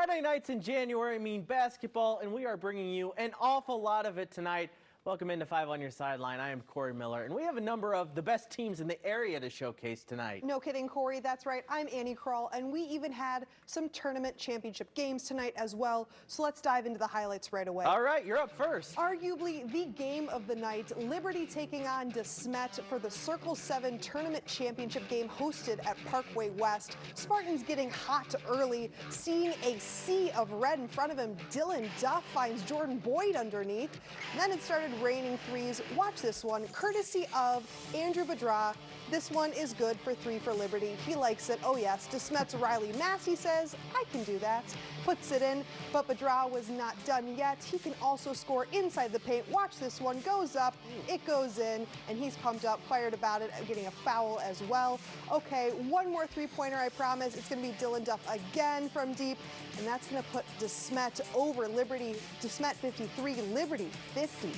Friday nights in January mean basketball, and we are bringing you an awful lot of it tonight. Welcome into 5 on your Sideline. I am Corey Miller, and we have a number of the best teams in the area to showcase tonight. No kidding, Corey. That's right. I'm Annie Kroll, and we even had some tournament championship games tonight as well. So let's dive into the highlights right away. All right, you're up first. Arguably the game of the night, Liberty taking on De Smet for the Circle 7 tournament championship game hosted at Parkway West. Spartans getting hot early, seeing a sea of red in front of him. Dylan Duff finds Jordan Boyd underneath. And then it started raining threes. Watch this one, courtesy of Andrew Badra. This one is good for 3 for Liberty. He likes it. Oh yes, De Smet's Riley Massey says, I can do that. Puts it in, but Badra was not done yet. He can also score inside the paint. Watch this one, goes up, it goes in, and he's pumped up, fired about it, getting a foul as well. Okay, one more three-pointer, I promise. It's gonna be Dylan Duff again from deep, and that's gonna put De Smet over Liberty. De Smet 53, Liberty 50.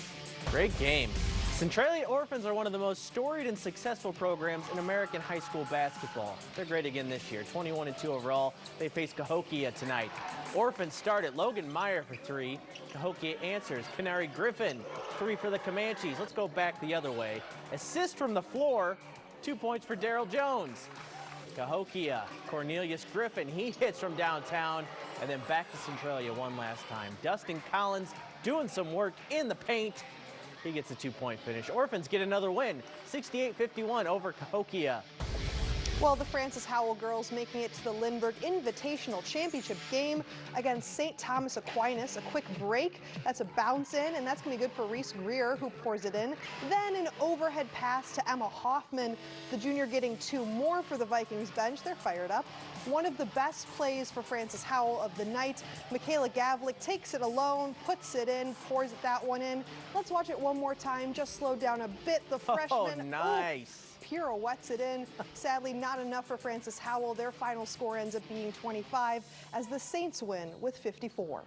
Great game. Centralia Orphans are one of the most storied and successful programs in American high school basketball. They're great again this year, 21-2 overall. They face Cahokia tonight. Orphans start at Logan Meyer for 3. Cahokia answers. Canary Griffin, 3 for the Comanches. Let's go back the other way. Assist from the floor, 2 points for Daryl Jones. Cahokia, Cornelius Griffin, he hits from downtown, and then back to Centralia one last time. Dustin Collins doing some work in the paint. He gets a 2-point finish. Orphans get another win, 68-51 over Cahokia. Well, the Francis Howell girls making it to the Lindbergh Invitational Championship game against St. Thomas Aquinas. A quick break, that's a bounce in, and that's going to be good for Reese Greer, who pours it in. Then an overhead pass to Emma Hoffman, the junior getting 2 more for the Vikings bench. They're fired up. One of the best plays for Francis Howell of the night. Michaela Gavlik takes it alone, puts it in, pours that one in. Let's watch it one more time, just slow down a bit. The freshman. Oh, nice. Pirouettes it in. Sadly, not enough for Francis Howell. Their final score ends up being 25 as the Saints win with 54.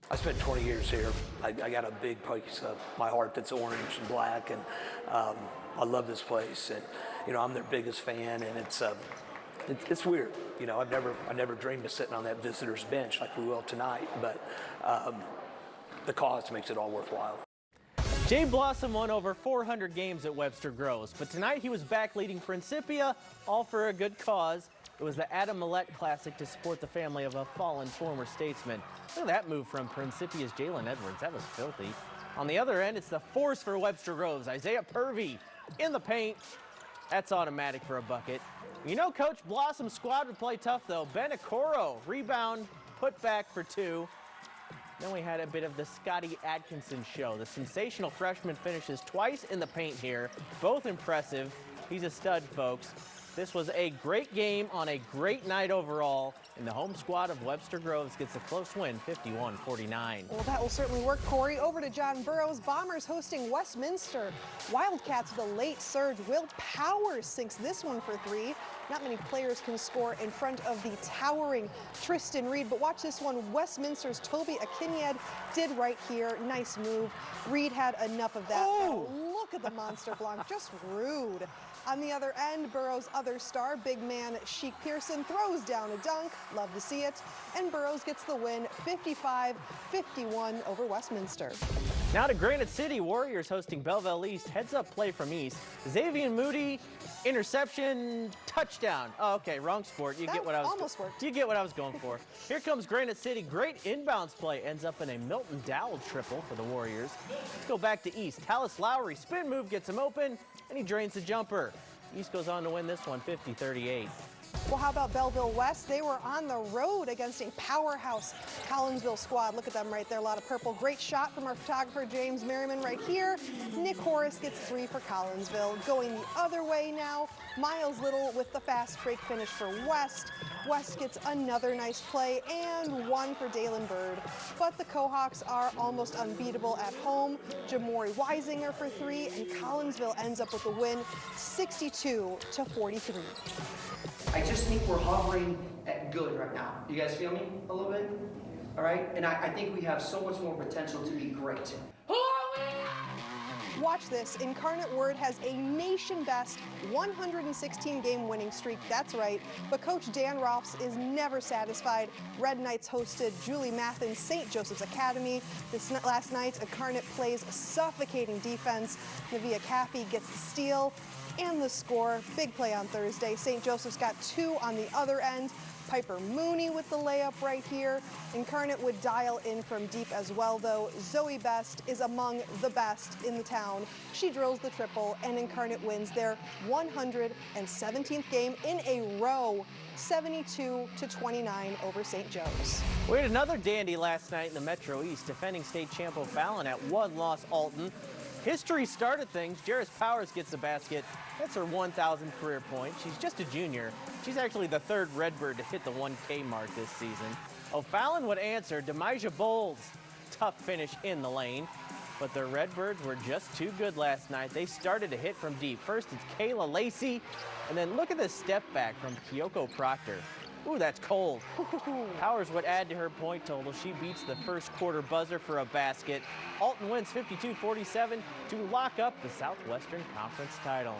I spent 20 years here. I got a big piece of my heart that's orange and black, and I love this place. And you know, I'm their biggest fan, and it's weird. You know, I never dreamed of sitting on that visitors bench like we will tonight, but the cause makes it all worthwhile. Jay Blossom won over 400 games at Webster Groves, but tonight he was back leading Principia, all for a good cause. It was the Adam Millett Classic to support the family of a fallen former statesman. Look at that move from Principia's Jalen Edwards. That was filthy. On the other end, it's the force for Webster Groves. Isaiah Purvey in the paint. That's automatic for a bucket. You know, Coach Blossom's squad would play tough, though. Ben Okoro, rebound, put back for 2. Then we had a bit of the Scotty Atkinson show. The sensational freshman finishes twice in the paint here. Both impressive. He's a stud, folks. This was a great game on a great night overall, and the home squad of Webster Groves gets a close win, 51-49. Well, that will certainly work, Corey. Over to John Burroughs. Bombers hosting Westminster. Wildcats with a late surge. Will Powers sinks this one for 3. Not many players can score in front of the towering Tristan Reed, but watch this one. Westminster's Toby Akinyed did right here. Nice move. Reed had enough of that. Oh! Look at the monster block, just rude. On the other end, Burroughs' other star, big man Sheik Pearson, throws down a dunk. Love to see it. And Burroughs gets the win, 55-51 over Westminster. Now to Granite City, Warriors hosting Belleville East. Heads up play from East. Xavier Moody, interception, touchdown. Oh, okay, wrong sport. You get what I was going for. Here comes Granite City. Great inbounds play. Ends up in a Milton Dowell triple for the Warriors. Let's go back to East. Tallis Lowry, spin move gets him open, and he drains the jumper. East goes on to win this one, 50-38. Well, how about Belleville West? They were on the road against a powerhouse Collinsville squad. Look at them right there, a lot of purple. Great shot from our photographer, James Merriman, right here. Nick Horace gets 3 for Collinsville. Going the other way now, Miles Little with the fast break finish for West. West gets another nice play and 1 for Dalen Bird. But the Cohawks are almost unbeatable at home. Jamori Weisinger for 3, and Collinsville ends up with the win, 62-43. I just think we're hovering at good right now. You guys feel me a little bit? All right? And I think we have so much more potential to be great. Watch this, Incarnate Word has a nation-best 116-game winning streak, that's right, but Coach Dan Rolfs is never satisfied. Red Knights hosted Julie Mathin's St. Joseph's Academy. Last night, Incarnate plays suffocating defense. Navia Caffey gets the steal and the score. Big play on Thursday. St. Joseph's got 2 on the other end. Piper Mooney with the layup right here. Incarnate would dial in from deep as well, though. Zoe Best is among the best in the town. She drills the triple, and Incarnate wins their 117th game in a row, 72-29 over St. Joe's. We had another dandy last night in the Metro East, defending state champ O'Fallon at one-loss Alton. History started things. Jairus Powers gets the basket. That's her 1,000th career point. She's just a junior. She's actually the 3rd Redbird to hit the 1K mark this season. O'Fallon would answer. Demijah Bowles, tough finish in the lane. But the Redbirds were just too good last night. They started to hit from deep. First, it's Kayla Lacey. And then look at the step back from Kyoko Proctor. Ooh, that's cold. Powers would add to her point total. She beats the first quarter buzzer for a basket. Alton wins 52-47 to lock up the Southwestern Conference title.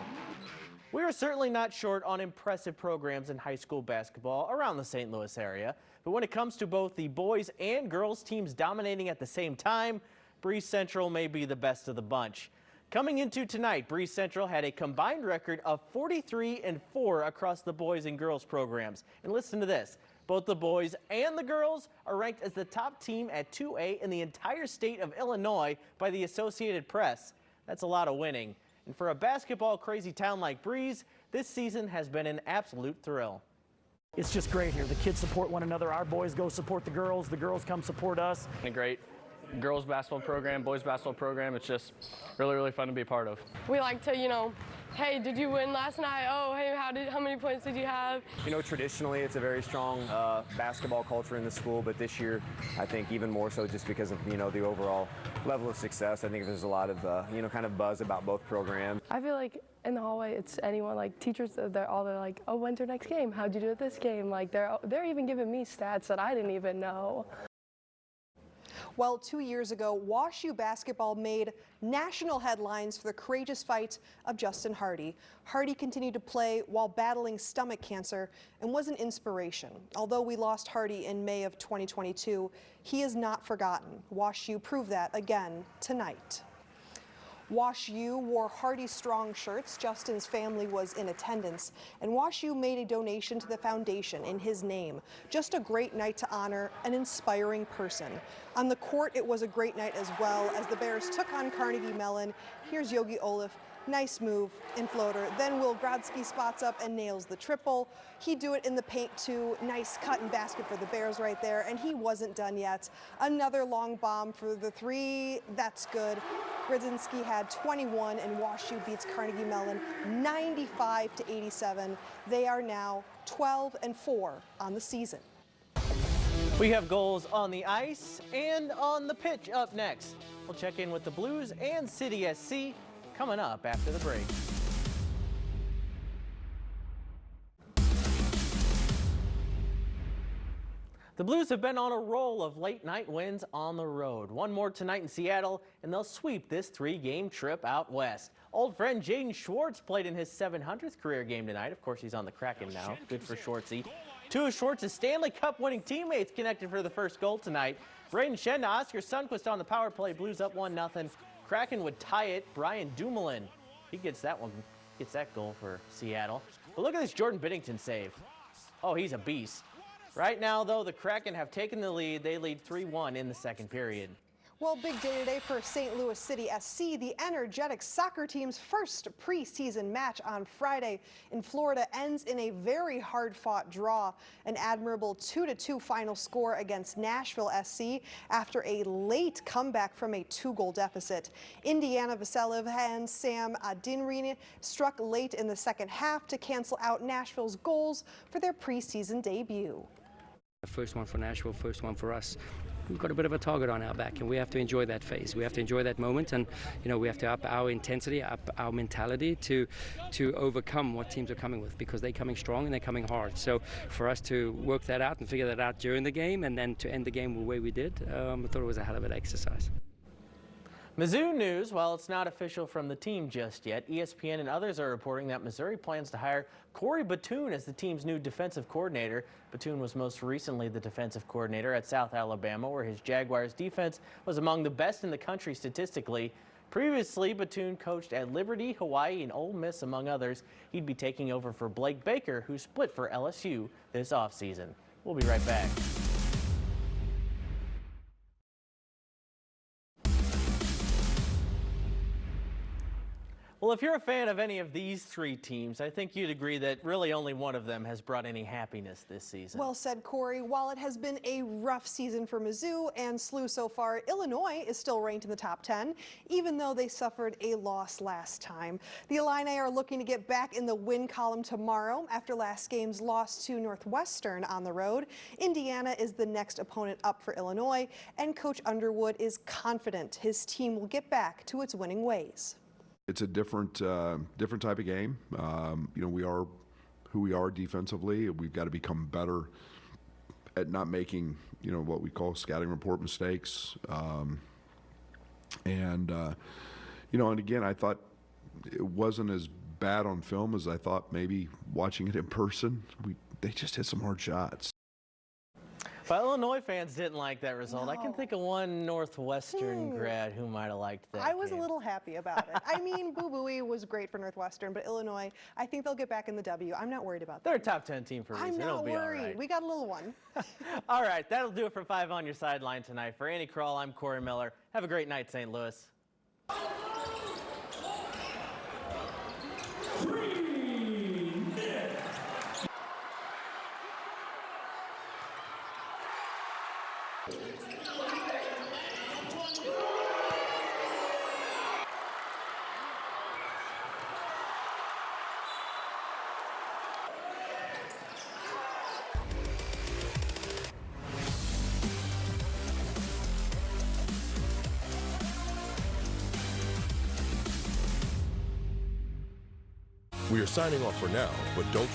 We are certainly not short on impressive programs in high school basketball around the St. Louis area. But when it comes to both the boys and girls teams dominating at the same time, Breeze Central may be the best of the bunch. Coming into tonight, Breeze Central had a combined record of 43-4 across the boys and girls programs. And listen to this, both the boys and the girls are ranked as the top team at 2A in the entire state of Illinois by the Associated Press. That's a lot of winning. And for a basketball crazy town like Breeze, this season has been an absolute thrill. It's just great here. The kids support one another. Our boys go support the girls girls come support us. A great girls basketball program, boys basketball program. It's just really, really fun to be a part of. We like to, hey, did you win last night? Oh, hey, how many points did you have? Traditionally it's a very strong basketball culture in the school, but this year I think even more so just because of, the overall level of success. I think there's a lot of, kind of buzz about both programs. I feel like in the hallway, it's anyone, like teachers, they're like, oh, when's your next game? How'd you do at this game? Like they're even giving me stats that I didn't even know. Well, 2 years ago, Wash U basketball made national headlines for the courageous fight of Justin Hardy. Hardy continued to play while battling stomach cancer and was an inspiration. Although we lost Hardy in May of 2022, he is not forgotten. Wash U proved that again tonight. Wash U wore Hardy Strong shirts. Justin's family was in attendance, and Wash U made a donation to the foundation in his name. Just a great night to honor an inspiring person. On the court, it was a great night as well as the Bears took on Carnegie Mellon. Here's Yogi Olaf. Nice move and floater. Then Will Grodsky spots up and nails the triple. He'd do it in the paint too. Nice cut and basket for the Bears right there, and he wasn't done yet. Another long bomb for the 3. That's good. Grodzinski had 21, and Wash U beats Carnegie Mellon 95-87. They are now 12-4 on the season. We have goals on the ice and on the pitch up next. We'll check in with the Blues and City SC coming up after the break. The Blues have been on a roll of late-night wins on the road. One more tonight in Seattle, and they'll sweep this 3-game trip out west. Old friend Jaden Schwartz played in his 700th career game tonight. Of course, he's on the Kraken now. Good for Schwartzy. 2 of Schwartz's Stanley Cup-winning teammates connected for the first goal tonight. Braden Shen to Oscar Sundquist on the power play. Blues up 1-0. Kraken would tie it. Brian Dumoulin, he gets that goal for Seattle. But look at this Jordan Biddington save. Oh, he's a beast. Right now, though, the Kraken have taken the lead. They lead 3-1 in the second period. Well, big day today for St. Louis City SC. The energetic soccer team's first preseason match on Friday in Florida ends in a very hard-fought draw. An admirable 2-2 final score against Nashville SC after a late comeback from a 2-goal deficit. Indiana Vasiljev and Sam Dinrine struck late in the second half to cancel out Nashville's goals for their preseason debut. The first one for Nashville, first one for us. We've got a bit of a target on our back, and we have to enjoy that phase. We have to enjoy that moment, and we have to up our intensity, up our mentality to overcome what teams are coming with, because they're coming strong and they're coming hard. So for us to work that out and figure that out during the game, and then to end the game the way we did, I thought it was a hell of an exercise. Mizzou news, while it's not official from the team just yet, ESPN and others are reporting that Missouri plans to hire Corey Batoon as the team's new defensive coordinator. Batoon was most recently the defensive coordinator at South Alabama, where his Jaguars defense was among the best in the country statistically. Previously, Batoon coached at Liberty, Hawaii, and Ole Miss, among others. He'd be taking over for Blake Baker, who split for LSU this offseason. We'll be right back. Well, if you're a fan of any of these three teams, I think you'd agree that really only one of them has brought any happiness this season. Well said, Corey. While it has been a rough season for Mizzou and SLU so far, Illinois is still ranked in the top 10, even though they suffered a loss last time. The Illini are looking to get back in the win column tomorrow after last game's loss to Northwestern on the road. Indiana is the next opponent up for Illinois, and Coach Underwood is confident his team will get back to its winning ways. It's a different type of game. We are who we are defensively. We've got to become better at not making, what we call scouting report mistakes. And again, I thought it wasn't as bad on film as I thought maybe watching it in person. They just hit some hard shots. But Illinois fans didn't like that result. No. I can think of one Northwestern grad who might have liked that. I was game. a little happy about it. I mean, Boo Booey was great for Northwestern, but Illinois, I think they'll get back in the W. I'm not worried about that. They're a top 10 team for a reason. I'm It'll not be all worried. right. We got a little one. All right, that'll do it for 5 on your sideline tonight. For Andy Kroll, I'm Corey Miller. Have a great night, St. Louis. We are signing off for now, but don't